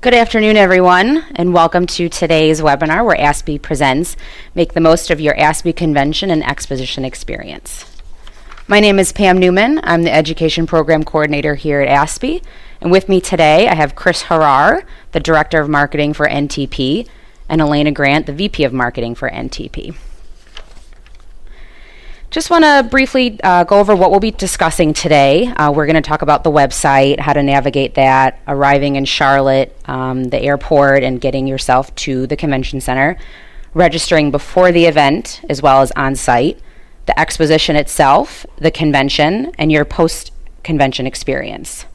Good afternoon, everyone, and welcome to today's webinar where ASPE presents Make the Most of Your ASPE Convention and Exposition Experience. My name is Pam Newman. I'm the Education Program Coordinator here at ASPE, and with me today I have Chris Harar, the Director of Marketing for NTP, and Elena Grant, the VP of Marketing for NTP. Just want to briefly go over what we'll be discussing today. We're going to talk about the website, how to navigate that, arriving in Charlotte, the airport, and getting yourself to the convention center, registering before the event as well as on-site, the exposition itself, the convention, and your post-convention experience.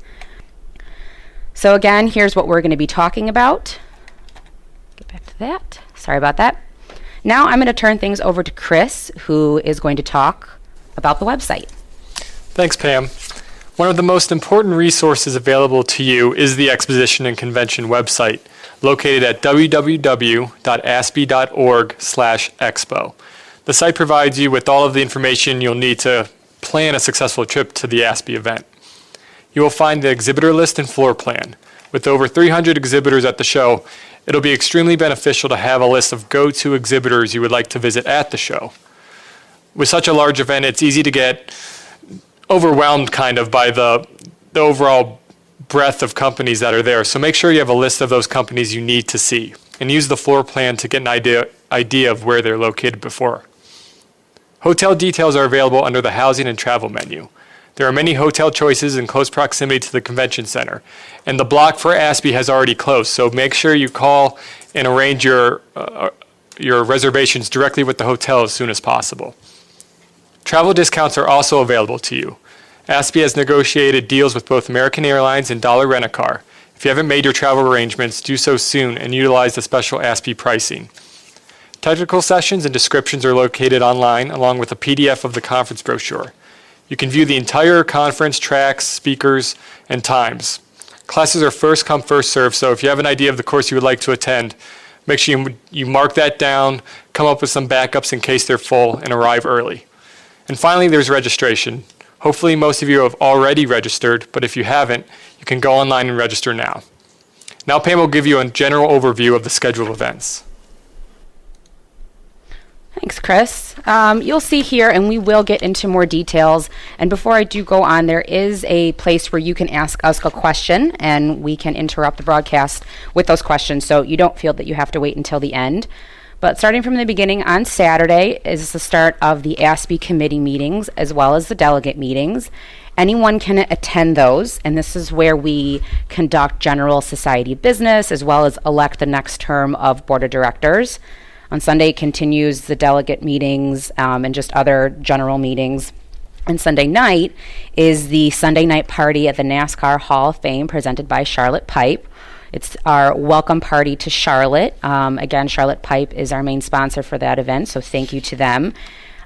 So again, here's what we're going to be talking about. Get back to that. Sorry about that. Now I'm going to turn things over to Chris, who is going to talk about the website. Thanks, Pam. One of the most important resources available to you is the Exposition and Convention website, located at www.aspe.org/expo. The site provides you with all of the information you'll need to plan a successful trip to the ASPE event. You will find the exhibitor list and floor plan. With over 300 exhibitors at the show, it'll be extremely beneficial to have a list of go-to exhibitors you would like to visit at the show. With such a large event, it's easy to get overwhelmed kind of by the overall breadth of companies that are there. So make sure you have a list of those companies you need to see and use the floor plan to get an idea of where they're located before. Hotel details are available under the Housing and Travel menu. There are many hotel choices in close proximity to the convention center, and the block for ASPE has already closed, so make sure you call and arrange your reservations directly with the hotel as soon as possible. Travel discounts are also available to you. ASPE has negotiated deals with both American Airlines and Dollar Rent-A-Car. If you haven't made your travel arrangements, do so soon and utilize the special ASPE pricing. Technical sessions and descriptions are located online, along with a PDF of the conference brochure. You can view the entire conference, tracks, speakers, and times. Classes are first come, first served, so if you have an idea of the course you would like to attend, make sure you mark that down, come up with some backups in case they're full, and arrive early. And finally, there's registration. Hopefully most of you have already registered, but if you haven't, you can go online and register now. Now Pam will give you a general overview of the scheduled events. Thanks, Chris. You'll see here, and we will get into more details. And before I do go on, there is a place where you can ask us a question, and we can interrupt the broadcast with those questions, so you don't feel that you have to wait until the end. But starting from the beginning, on Saturday is the start of the ASPE committee meetings, as well as the delegate meetings. Anyone can attend those, and this is where we conduct general society business, as well as elect the next term of board of directors. On Sunday continues the delegate meetings and just other general meetings. And Sunday night is the Sunday night party at the NASCAR Hall of Fame presented by Charlotte Pipe. It's our welcome party to Charlotte. Again, Charlotte Pipe is our main sponsor for that event, so thank you to them.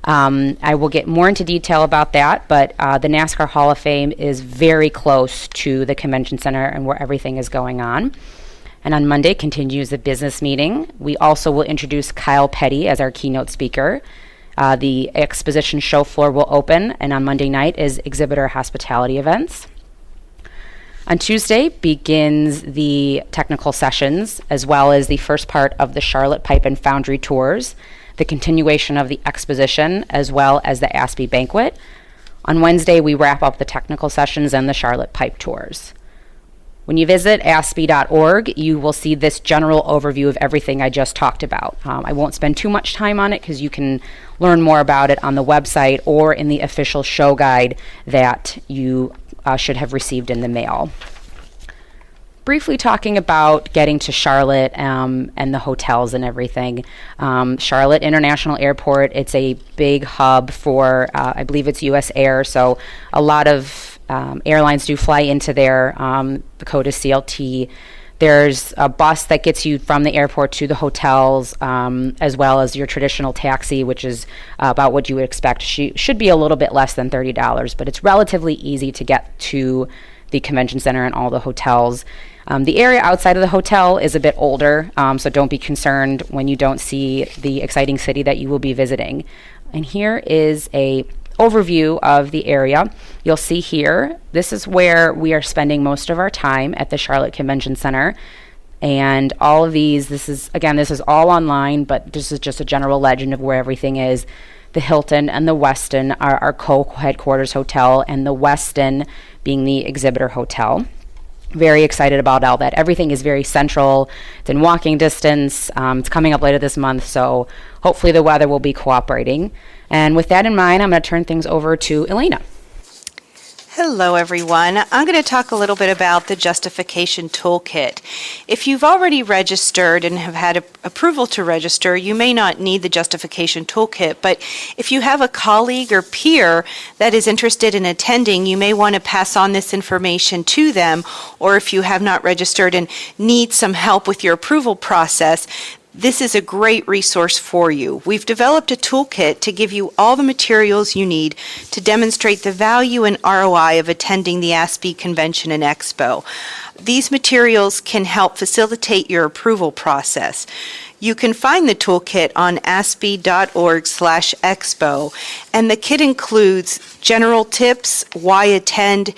I will get more into detail about that, but the NASCAR Hall of Fame is very close to the convention center and where everything is going on. And on Monday continues the business meeting. We also will introduce Kyle Petty as our keynote speaker. The exposition show floor will open, and on Monday night is exhibitor hospitality events. On Tuesday begins the technical sessions, as well as the first part of the Charlotte Pipe and Foundry tours, the continuation of the exposition, as well as the ASPE banquet. On Wednesday, we wrap up the technical sessions and the Charlotte Pipe tours. When you visit aspe.org, you will see this general overview of everything I just talked about. I won't spend too much time on it because you can learn more about it on the website or in the official show guide that you should have received in the mail. Briefly talking about getting to Charlotte and the hotels and everything. Charlotte International Airport, it's a big hub for, I believe it's US Air, so a lot of airlines do fly into there, Dakota CLT. There's a bus that gets you from the airport to the hotels, as well as your traditional taxi, which is about what you would expect. Should be a little bit less than $30, but it's relatively easy to get to the convention center and all the hotels. The area outside of the hotel is a bit older, so don't be concerned when you don't see the exciting city that you will be visiting. And here is a overview of the area. You'll see here, this is where we are spending most of our time at the Charlotte Convention Center. And all of these, this is all online, but this is just a general legend of where everything is. The Hilton and the Westin are our co-headquarters hotel, and the Westin being the exhibitor hotel. Very excited about all that. Everything is very central. It's in walking distance. It's coming up later this month, so hopefully the weather will be cooperating. And with that in mind, I'm going to turn things over to Elena. Hello everyone. I'm going to talk a little bit about the Justification Toolkit. If you've already registered and have had approval to register, you may not need the Justification Toolkit, but if you have a colleague or peer that is interested in attending, you may want to pass on this information to them, or if you have not registered and need some help with your approval process, this is a great resource for you. We've developed a toolkit to give you all the materials you need to demonstrate the value and ROI of attending the ASPE Convention and Expo. These materials can help facilitate your approval process. You can find the toolkit on aspe.org/expo, and the kit includes general tips, why attend,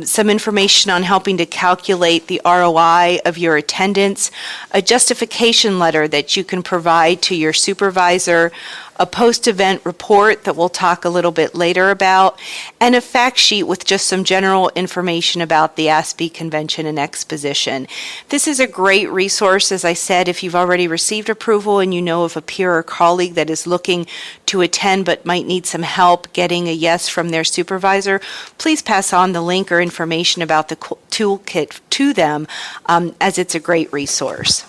some information on helping to calculate the ROI of your attendance, a justification letter that you can provide to your supervisor, a post-event report that we'll talk a little bit later about, and a fact sheet with just some general information about the ASPE Convention and Exposition. This is a great resource, as I said, if you've already received approval and you know of a peer or colleague that is looking to attend but might need some help getting a yes from their supervisor, please pass on the link or information about the toolkit to them, as it's a great resource.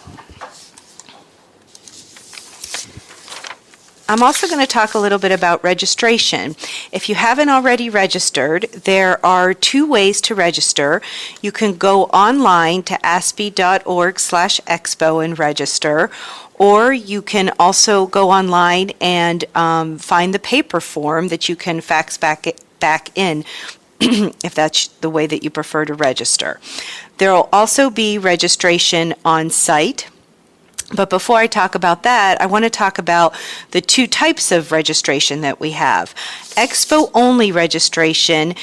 I'm also going to talk a little bit about registration. If you haven't already registered, there are two ways to register. You can go online to aspe.org/expo and register, or you can also go online and find the paper form that you can fax back in if that's the way that you prefer to register. There will also be registration on site. But before I talk about that, I want to talk about the two types of registration that we have. Expo-only registration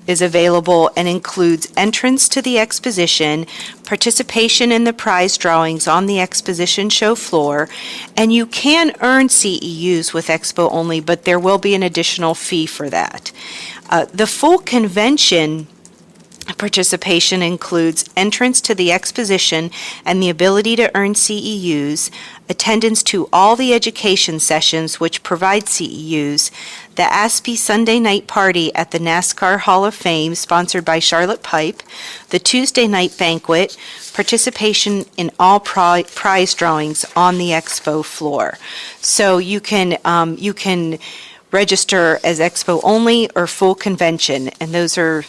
is available and includes entrance to the exposition, participation in the prize drawings on the exposition show floor, and you can earn CEUs with Expo-only, but there will be an additional fee for that. The full convention participation includes entrance to the exposition and the ability to earn CEUs, attendance to all the education sessions which provide CEUs, the ASPE Sunday night party at the NASCAR Hall of Fame sponsored by Charlotte Pipe, the Tuesday night banquet, participation in all prize drawings on the expo floor. So you can register as Expo only or full convention, and those are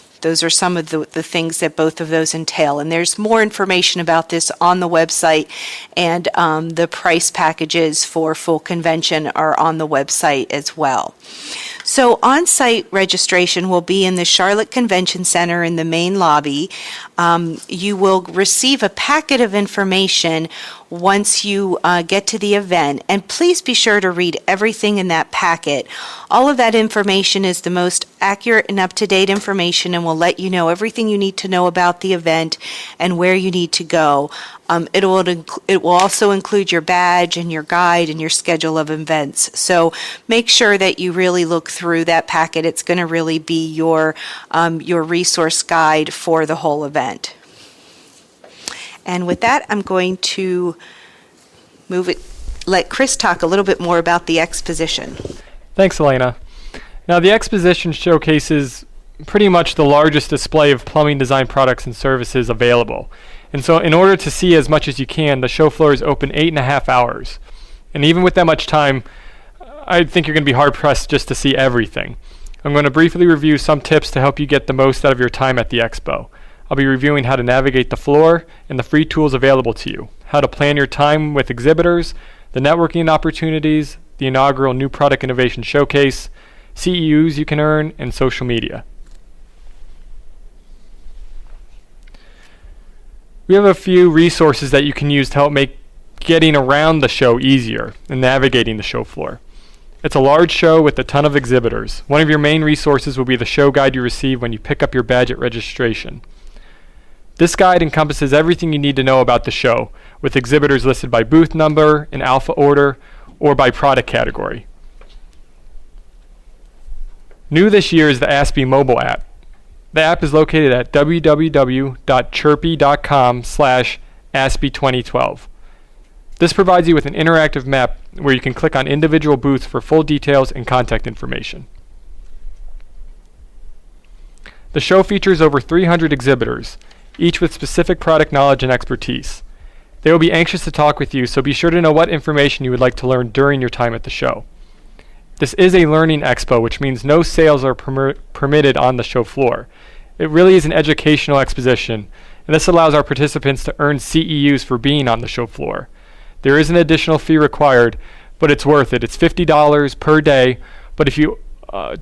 some of the things that both of those entail. And there's more information about this on the website, and the price packages for full convention are on the website as well. So on-site registration will be in the Charlotte Convention Center in the main lobby. You will receive a packet of information once you get to the event, and please be sure to read everything in that packet. All of that information is the most accurate and up-to-date information and will let you know everything you need to know about the event and where you need to go. It will also include your badge and your guide and your schedule of events. So make sure that you really look through that packet. It's going to really be your resource guide for the whole event. And with that, I'm going to let Chris talk a little bit more about the exposition. Thanks, Elena. Now, the exposition showcases pretty much the largest display of plumbing design products and services available. And so in order to see as much as you can, the show floor is open 8.5 hours. And even with that much time, I think you're going to be hard-pressed just to see everything. I'm going to briefly review some tips to help you get the most out of your time at the expo. I'll be reviewing how to navigate the floor and the free tools available to you, how to plan your time with exhibitors, the networking opportunities, the inaugural New Product Innovation Showcase, CEUs you can earn, and social media. We have a few resources that you can use to help make getting around the show easier and navigating the show floor. It's a large show with a ton of exhibitors. One of your main resources will be the show guide you receive when you pick up your badge at registration. This guide encompasses everything you need to know about the show, with exhibitors listed by booth number, in alpha order, or by product category. New this year is the ASPE mobile app. The app is located at www.chirpy.com/ASPE2012. This provides you with an interactive map where you can click on individual booths for full details and contact information. The show features over 300 exhibitors, each with specific product knowledge and expertise. They will be anxious to talk with you, so be sure to know what information you would like to learn during your time at the show. This is a learning expo, which means no sales are permitted on the show floor. It really is an educational exposition, and this allows our participants to earn CEUs for being on the show floor. There is an additional fee required, but it's worth it. It's $50 per day, but if you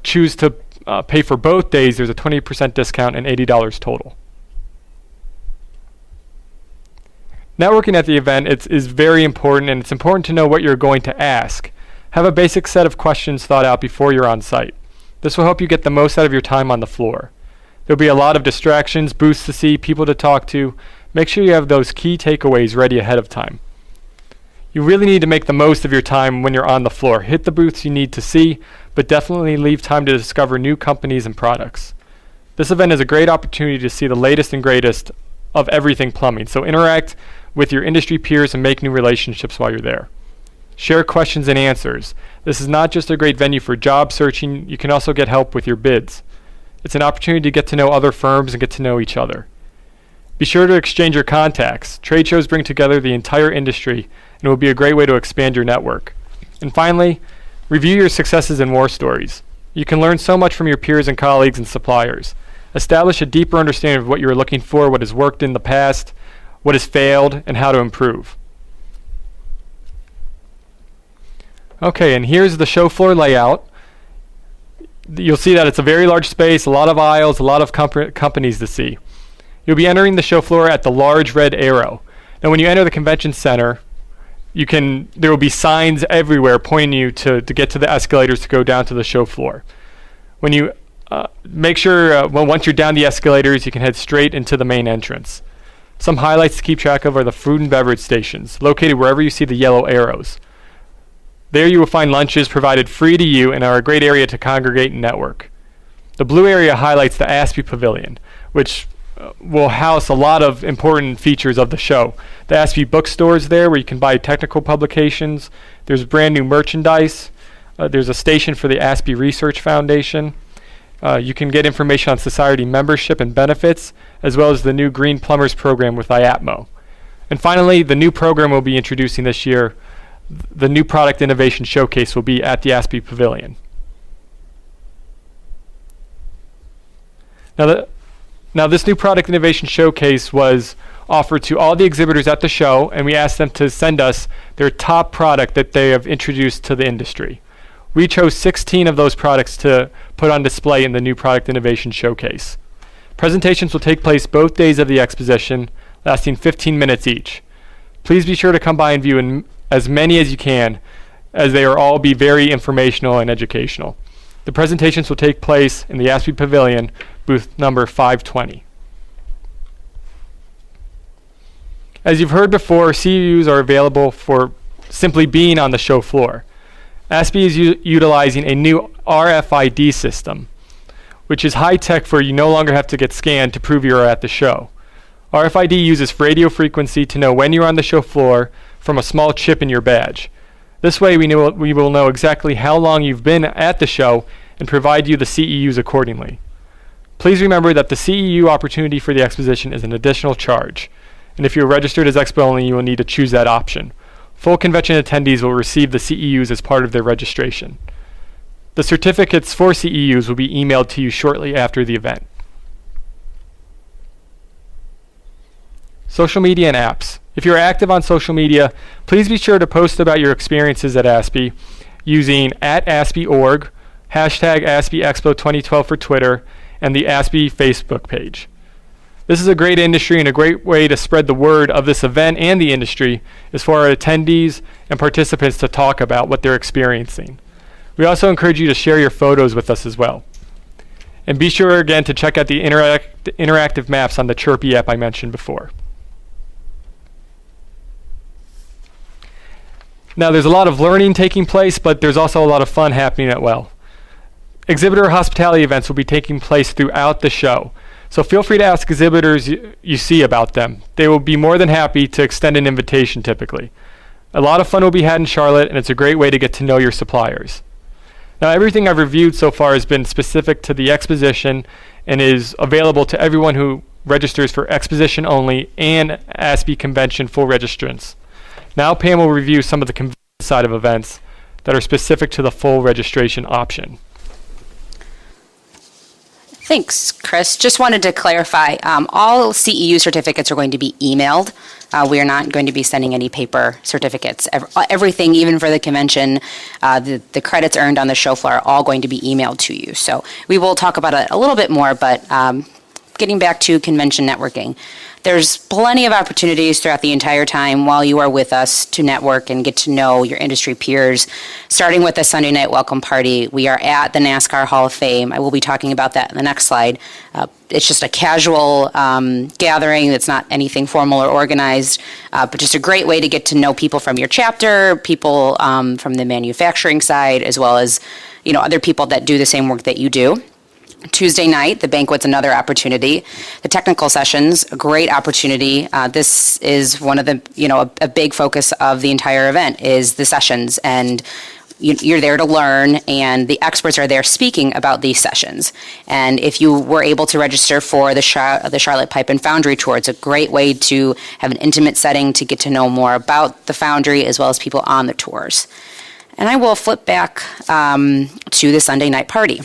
choose to pay for both days, there's a 20% discount and $80 total. Networking at the event is very important, and it's important to know what you're going to ask. Have a basic set of questions thought out before you're on site. This will help you get the most out of your time on the floor. There'll be a lot of distractions, booths to see, people to talk to. Make sure you have those key takeaways ready ahead of time. You really need to make the most of your time when you're on the floor. Hit the booths you need to see, but definitely leave time to discover new companies and products. This event is a great opportunity to see the latest and greatest of everything plumbing, so interact with your industry peers and make new relationships while you're there. Share questions and answers. This is not just a great venue for job searching, you can also get help with your bids. It's an opportunity to get to know other firms and get to know each other. Be sure to exchange your contacts. Trade shows bring together the entire industry and will be a great way to expand your network. And finally, review your successes and war stories. You can learn so much from your peers and colleagues and suppliers. Establish a deeper understanding of what you are looking for, what has worked in the past, what has failed, and how to improve. Okay, and here's the show floor layout. You'll see that it's a very large space, a lot of aisles, a lot of companies to see. You'll be entering the show floor at the large red arrow. Now when you enter the convention center, there will be signs everywhere pointing you to get to the escalators to go down to the show floor. When you make sure, once you're down the escalators, you can head straight into the main entrance. Some highlights to keep track of are the food and beverage stations, located wherever you see the yellow arrows. There you will find lunches provided free to you and are a great area to congregate and network. The blue area highlights the ASPE Pavilion, which will house a lot of important features of the show. The ASPE bookstore is there where you can buy technical publications. There's brand new merchandise. There's a station for the ASPE Research Foundation. You can get information on society membership and benefits, as well as the new Green Plumbers program with IAPMO. And finally, the new program we'll be introducing this year, the new product innovation showcase, will be at the ASPE Pavilion. Now this new product innovation showcase was offered to all the exhibitors at the show, and we asked them to send us their top product that they have introduced to the industry. We chose 16 of those products to put on display in the new product innovation showcase. Presentations will take place both days of the exposition, lasting 15 minutes each. Please be sure to come by and view as many as you can, as they will all be very informational and educational. The presentations will take place in the ASPE Pavilion, booth number 520. As you've heard before, CEUs are available for simply being on the show floor. ASPE is utilizing a new RFID system, which is high-tech for you no longer have to get scanned to prove you're at the show. RFID uses radio frequency to know when you're on the show floor from a small chip in your badge. This way we will know exactly how long you've been at the show and provide you the CEUs accordingly. Please remember that the CEU opportunity for the exposition is an additional charge, and if you're registered as Expo only, you will need to choose that option. Full convention attendees will receive the CEUs as part of their registration. The certificates for CEUs will be emailed to you shortly after the event. Social media and apps. If you're active on social media, please be sure to post about your experiences at ASPE using @ASPE.org, hashtag ASPE Expo 2012 for Twitter, and the ASPE Facebook page. This is a great industry, and a great way to spread the word of this event and the industry is for our attendees and participants to talk about what they're experiencing. We also encourage you to share your photos with us as well. And be sure again to check out the interactive maps on the Chirpy app I mentioned before. Now there's a lot of learning taking place, but there's also a lot of fun happening as well. Exhibitor hospitality events will be taking place throughout the show, so feel free to ask exhibitors you see about them. They will be more than happy to extend an invitation typically. A lot of fun will be had in Charlotte, and it's a great way to get to know your suppliers. Now everything I've reviewed so far has been specific to the exposition and is available to everyone who registers for exposition only and ASPE convention full registrants. Now Pam will review some of the convention side of events that are specific to the full registration option. Thanks, Chris. Just wanted to clarify, all CEU certificates are going to be emailed. We are not going to be sending any paper certificates. Everything, even for the convention, the credits earned on the show floor are all going to be emailed to you. So we will talk about it a little bit more, but getting back to convention networking. There's plenty of opportunities throughout the entire time while you are with us to network and get to know your industry peers, starting with the Sunday night welcome party. We are at the NASCAR Hall of Fame. I will be talking about that in the next slide. It's just a casual gathering. It's not anything formal or organized, but just a great way to get to know people from your chapter, people from the manufacturing side, as well as other people that do the same work that you do. Tuesday night, the banquet's another opportunity. The technical sessions, a great opportunity. This is one of the, a big focus of the entire event is the sessions, and you're there to learn, and the experts are there speaking about these sessions. And if you were able to register for the Charlotte Pipe and Foundry Tour, it's a great way to have an intimate setting to get to know more about the foundry as well as people on the tours. And I will flip back to the Sunday night party.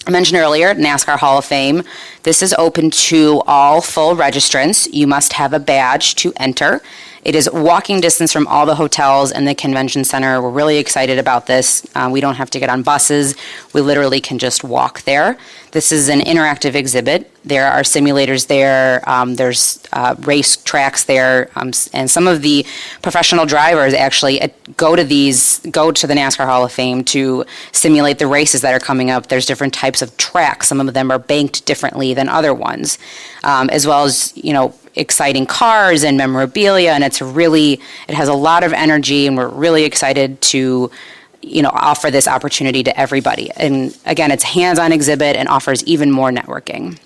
I mentioned earlier, NASCAR Hall of Fame. This is open to all full registrants. You must have a badge to enter. It is walking distance from all the hotels and the convention center. We're really excited about this. We don't have to get on buses. We literally can just walk there. This is an interactive exhibit. There are simulators there. There's race tracks there. And some of the professional drivers actually go to the NASCAR Hall of Fame to simulate the races that are coming up. There's different types of tracks. Some of them are banked differently than other ones, as well as, exciting cars and memorabilia, and it has a lot of energy, and we're really excited to offer this opportunity to everybody. And again, it's a hands-on exhibit and offers even more networking.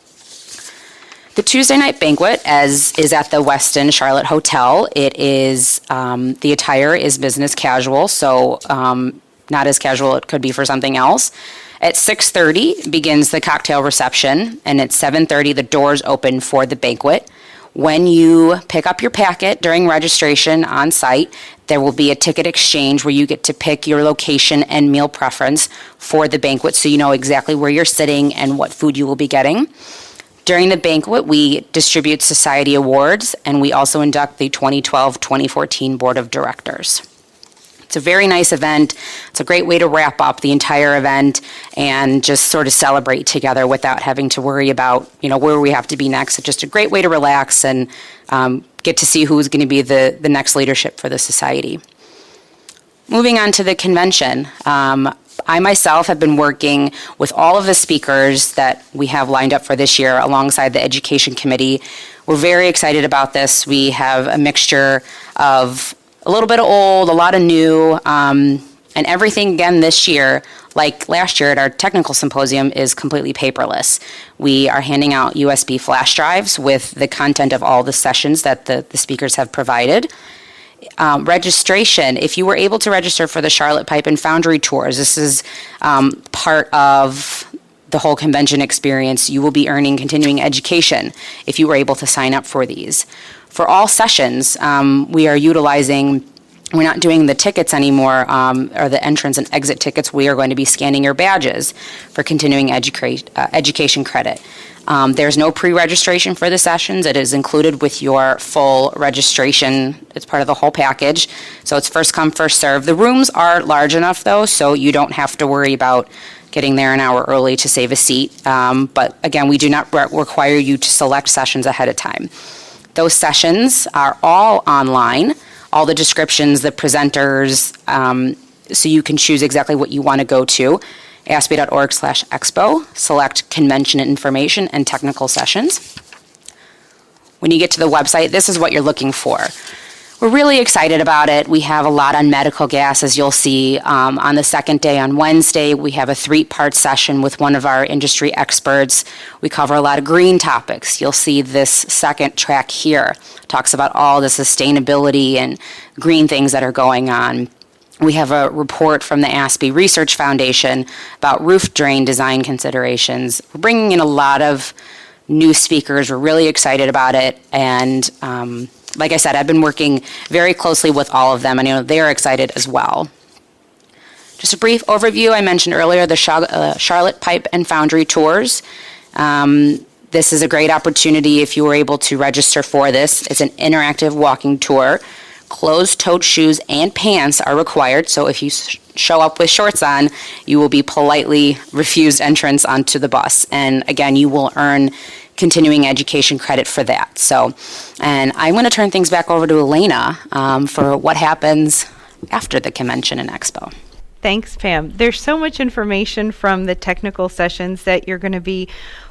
The Tuesday night banquet is at the Westin Charlotte Hotel. It is the attire is business casual, so not as casual it could be for something else. At 6:30 begins the cocktail reception, and at 7:30 the doors open for the banquet. When you pick up your packet during registration on site, there will be a ticket exchange where you get to pick your location and meal preference for the banquet, so you know exactly where you're sitting and what food you will be getting. During the banquet, we distribute society awards, and we also induct the 2012-2014 Board of Directors. It's a very nice event. It's a great way to wrap up the entire event and just sort of celebrate together without having to worry about, where we have to be next. It's just a great way to relax and get to see who's going to be the next leadership for the society. Moving on to the convention. I myself have been working with all of the speakers that we have lined up for this year alongside the Education Committee. We're very excited about this. We have a mixture of a little bit of old, a lot of new, and everything again this year, like last year at our technical symposium, is completely paperless. We are handing out USB flash drives with the content of all the sessions that the speakers have provided. Registration, if you were able to register for the Charlotte Pipe and Foundry Tours, this is part of the whole convention experience. You will be earning continuing education if you were able to sign up for these. For all sessions, we're not doing the tickets anymore, or the entrance and exit tickets. We are going to be scanning your badges for continuing education credit. There's no pre-registration for the sessions. It is included with your full registration. It's part of the whole package. So it's first come, first serve. The rooms are large enough, though, so you don't have to worry about getting there an hour early to save a seat. But again, we do not require you to select sessions ahead of time. Those sessions are all online, all the descriptions, the presenters, so you can choose exactly what you want to go to. ASPE.org/expo, select Convention Information and Technical Sessions. When you get to the website, this is what you're looking for. We're really excited about it. We have a lot on medical gas, as you'll see. On the second day, on Wednesday, we have a 3-part session with one of our industry experts. We cover a lot of green topics. You'll see this second track here talks about all the sustainability and green things that are going on. We have a report from the ASPE Research Foundation about roof drain design considerations. We're bringing in a lot of new speakers. We're really excited about it, and like I said, I've been working very closely with all of them, and I know they're excited as well. Just a brief overview, I mentioned earlier the Charlotte Pipe and Foundry Tours. This is a great opportunity if you were able to register for this. It's an interactive walking tour. Closed-toed shoes and pants are required, so if you show up with shorts on, you will be politely refused entrance onto the bus. And again, you will earn continuing education credit for that. So, and I'm going to turn things back over to Elena for what happens after the convention and expo. Thanks, Pam. There's so much information from the technical sessions that you're going to be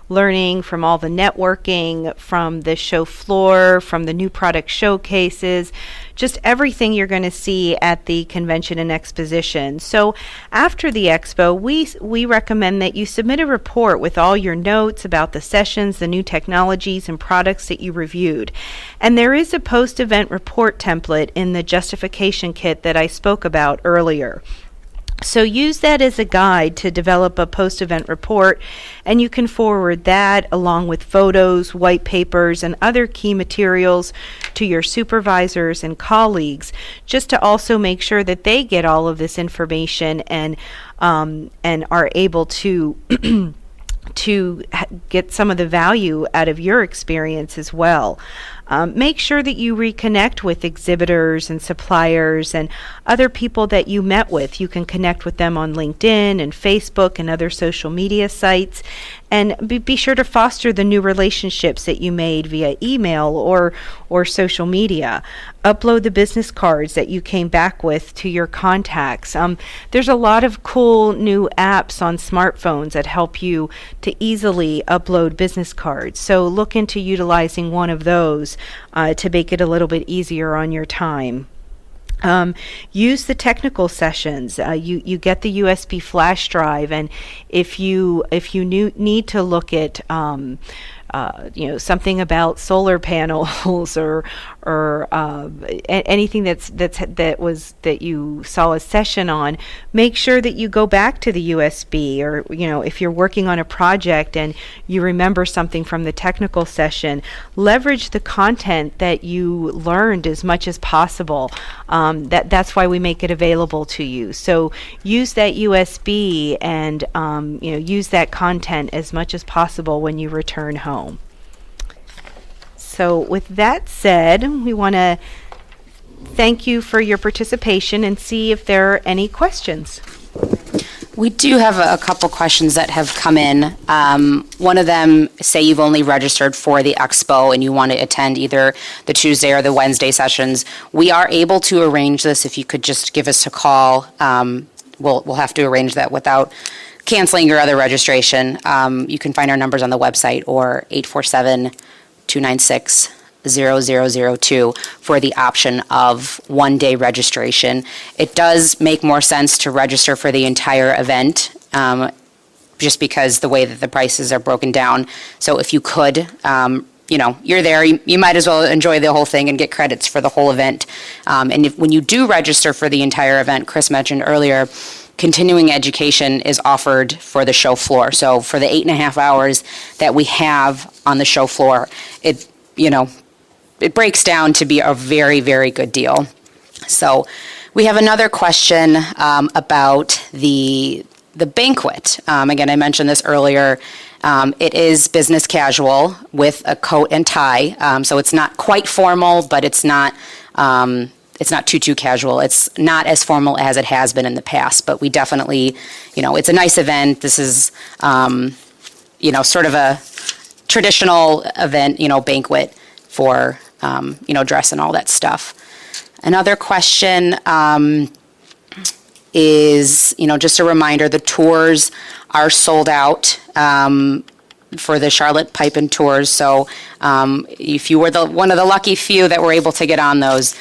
learning, from all the networking, from the show floor, from the new product showcases, just everything you're going to see at the convention and exposition. So after the expo, we recommend that you submit a report with all your notes about the sessions, the new technologies and products that you reviewed. And there is a post-event report template in the justification kit that I spoke about earlier. So use that as a guide to develop a post-event report, and you can forward that along with photos, white papers, and other key materials to your supervisors and colleagues, just to also make sure that they get all of this information and are able to get some of the value out of your experience as well. Make sure that you reconnect with exhibitors and suppliers and other people that you met with. You can connect with them on LinkedIn and Facebook and other social media sites. And be sure to foster the new relationships that you made via email or social media. Upload the business cards that you came back with to your contacts. There's a lot of cool new apps on smartphones that help you to easily upload business cards. So look into utilizing one of those to make it a little bit easier on your time. Use the technical sessions. You get the USB flash drive, and if you need to look at something about solar panels or anything that you saw a session on, make sure that you go back to the USB, or if you're working on a project and you remember something from the technical session, leverage the content that you learned as much as possible. That's why we make it available to you. So use that USB and use that content as much as possible when you return home. So with that said, we want to thank you for your participation and see if there are any questions. We do have a couple questions that have come in. One of them, say you've only registered for the expo and you want to attend either the Tuesday or the Wednesday sessions. We are able to arrange this if you could just give us a call. We'll have to arrange that without canceling your other registration. You can find our numbers on the website or 847-296-0002 for the option of one-day registration. It does make more sense to register for the entire event, just because the way that the prices are broken down. So if you could, you're there, you might as well enjoy the whole thing and get credits for the whole event. And when you do register for the entire event, Chris mentioned earlier, continuing education is offered for the show floor. So for the 8.5 hours that we have on the show floor, it breaks down to be a very, very good deal. So we have another question about the banquet. Again, I mentioned this earlier. It is business casual with a coat and tie. So it's not quite formal, but it's not too casual. It's not as formal as it has been in the past, but we definitely, it's a nice event. This is, sort of a traditional event, banquet for, dress and all that stuff. Another question, is, just a reminder, the tours are sold out for the Charlotte Pipe and Tours. So if you were one of the lucky few that were able to get on those,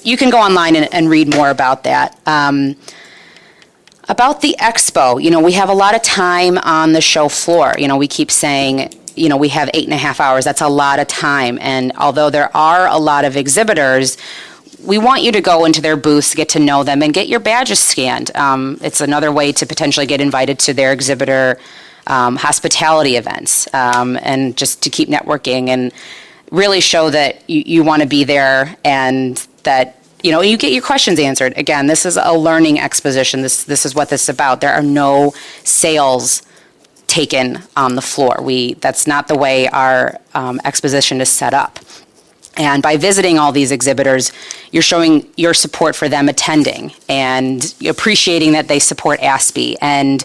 you can go online and read more about that. About the expo, we have a lot of time on the show floor. We keep saying, we have 8.5 hours. That's a lot of time. And although there are a lot of exhibitors, we want you to go into their booths, get to know them, and get your badges scanned. It's another way to potentially get invited to their exhibitor hospitality events, and just to keep networking and really show that you want to be there, and that you get your questions answered. Again, this is a learning exposition. This is what this is about. There are no sales taken on the floor. That's not the way our exposition is set up. And by visiting all these exhibitors, you're showing your support for them attending and appreciating that they support ASPE. And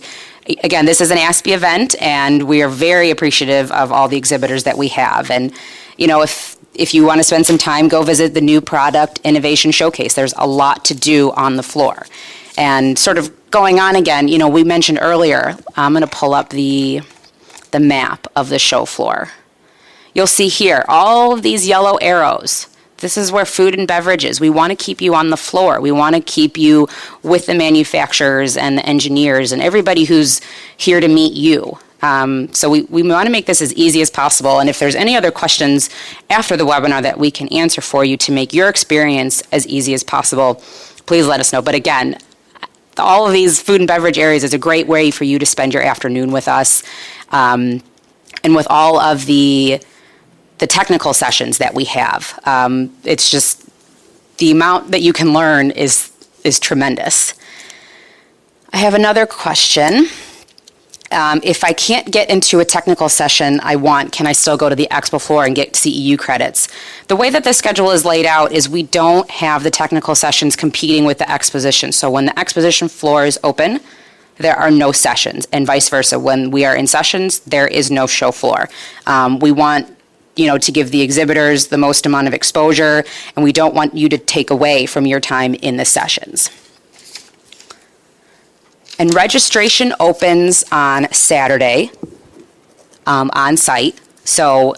again, this is an ASPE event, and we are very appreciative of all the exhibitors that we have. And if you want to spend some time, go visit the New Product Innovation Showcase. There's a lot to do on the floor. And sort of going on again, we mentioned earlier, I'm going to pull up the map of the show floor. You'll see here all of these yellow arrows. This is where food and beverage is. We want to keep you on the floor. We want to keep you with the manufacturers and the engineers and everybody who's here to meet you. So we want to make this as easy as possible. And if there's any other questions after the webinar that we can answer for you to make your experience as easy as possible, please let us know. But again, all of these food and beverage areas is a great way for you to spend your afternoon with us. And with all of the technical sessions that we have, it's just the amount that you can learn is tremendous. I have another question. If I can't get into a technical session can I still go to the expo floor and get CEU credits? The way that the schedule is laid out is we don't have the technical sessions competing with the exposition. So when the exposition floor is open, there are no sessions, and vice versa. When we are in sessions, there is no show floor. We want to give the exhibitors the most amount of exposure, and we don't want you to take away from your time in the sessions. And registration opens on Saturday on site. So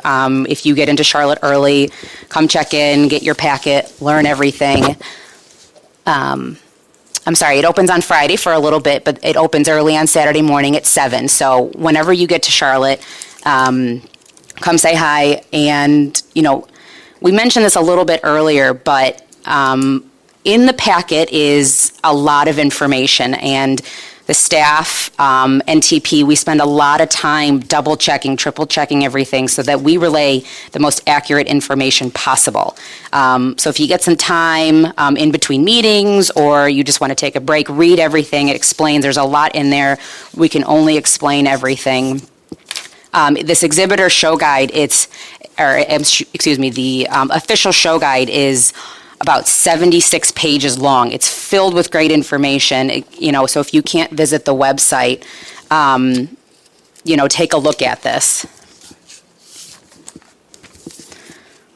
if you get into Charlotte early, come check in, get your packet, learn everything. It opens on Friday for a little bit, but it opens early on Saturday morning at 7. So whenever you get to Charlotte, come say hi. And, we mentioned this a little bit earlier, but in the packet is a lot of information, and the staff, NTP, we spend a lot of time double checking, triple checking everything so that we relay the most accurate information possible. So if you get some time in between meetings, or you just want to take a break, read everything. It explains, there's a lot in there. We can only explain everything. This exhibitor show guide, the official show guide is about 76 pages long. It's filled with great information, so if you can't visit the website, take a look at this.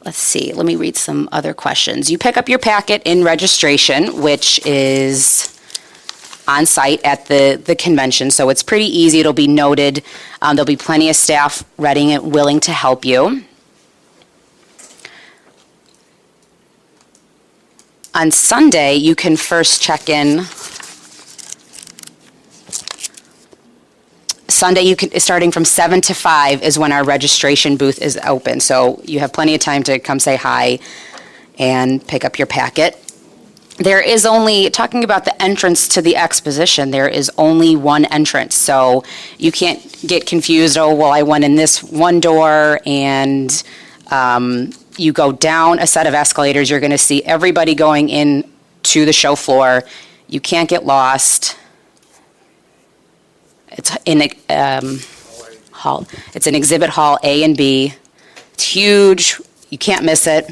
Let's see, let me read some other questions. You pick up your packet in registration, which is on site at the convention, so it's pretty easy. It'll be noted. There'll be plenty of staff ready and willing to help you. On Sunday, you can first check in. Sunday, starting from 7 to 5 is when our registration booth is open. So you have plenty of time to come say hi and pick up your packet. There is only, talking about the entrance to the exposition, there is only one entrance. So you can't get confused, I went in this one door, and you go down a set of escalators. You're going to see everybody going in to the show floor. You can't get lost. It's in hall. It's an exhibit hall A and B. It's huge. You can't miss it.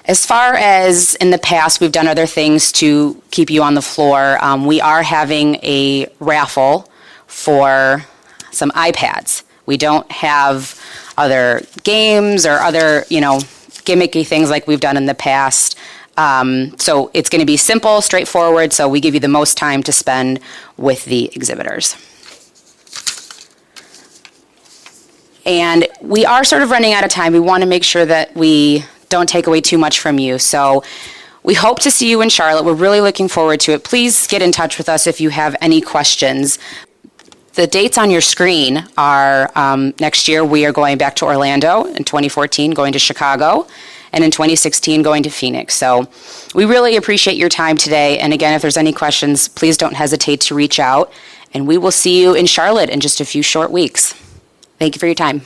As far as in the past, we've done other things to keep you on the floor. We are having a raffle for some iPads. We don't have other games or other, gimmicky things like we've done in the past. So it's going to be simple, straightforward, so we give you the most time to spend with the exhibitors. And we are sort of running out of time. We want to make sure that we don't take away too much from you. So we hope to see you in Charlotte. We're really looking forward to it. Please get in touch with us if you have any questions. The dates on your screen are next year we are going back to Orlando, in 2014 going to Chicago, and in 2016 going to Phoenix. So we really appreciate your time today. And again, if there's any questions, please don't hesitate to reach out. And we will see you in Charlotte in just a few short weeks. Thank you for your time.